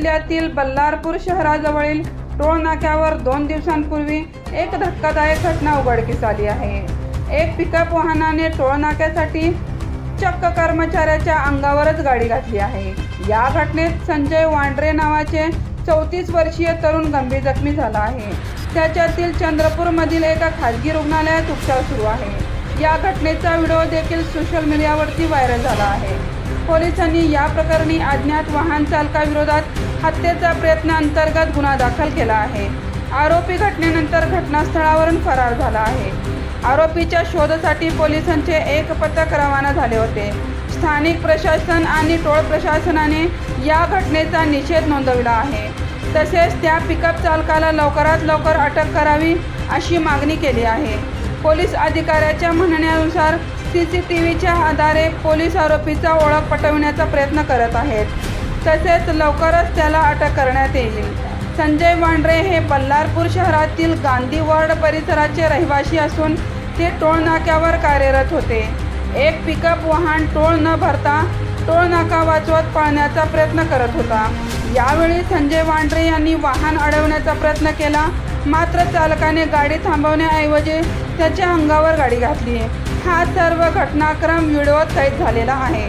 जिल्ह्यातील बल्लारपूर शहराजवळील टोळ नाक्यावर 2 दिवसांपूर्वी एक धक्कादायक घटना उघडकीस आली आहे। एक पिकअप वाहनाने टोळ नाक्यासाठी चक्क कर्मचाऱ्याच्या अंगावरच गाडी घातली आहे। या घटनेत संजय वांड्रे नावाचे 34 वर्षीय तरुण गंभीर जखमी झाला आहे। त्याच्यातील चंद्रपूरमधील एका खाजगी रुग्णालयात उपचार सुरू आहे। या घटनेचा व्हिडिओ देखील सोशल मीडियावरती व्हायरल झाला आहे। पोलिसांनी या प्रकरणी अज्ञात वाहन चालकाविरोधात हत्येचा प्रयत्न अंतर्गत गुन्हा दाखल केला आहे। आरोपी घटनेनंतर घटनास्थळावरून फरार झाला आहे। आरोपीच्या शोधासाठी पोलिसांचे एक पथक रवाना झाले होते। स्थानिक प्रशासन आणि टोळ प्रशासनाने या घटनेचा निषेध नोंदवला आहे। तसेच त्या पिकअप चालकाला लवकरात लवकर अटक करावी अशी मागणी केली आहे। पोलीस अधिकाऱ्याच्या म्हणण्यानुसार CCTVच्या आधारे पोलीस आरोपीचा ओळख पटविण्याचा प्रयत्न करत आहेत। तसेच लवकरच त्याला अटक करण्यात येईल। संजय वांड्रे हे बल्लारपूर शहरातील गांधी वार्ड परिसराचे रहिवासी असून ते टोळ नाक्यावर कार्यरत होते। एक पिकअप वाहन टोळ न भरता टोळ नाका वाचवत पळण्याचा प्रयत्न करत होता। यावेळी संजय वांड्रे यांनी वाहन अडवण्याचा प्रयत्न केला, मात्र चालकाने गाडी थांबवण्याऐवजी त्याच्या अंगावर गाडी घातली। हा सर्व घटनाक्रम व्हिडिओत कैद झालेला आहे।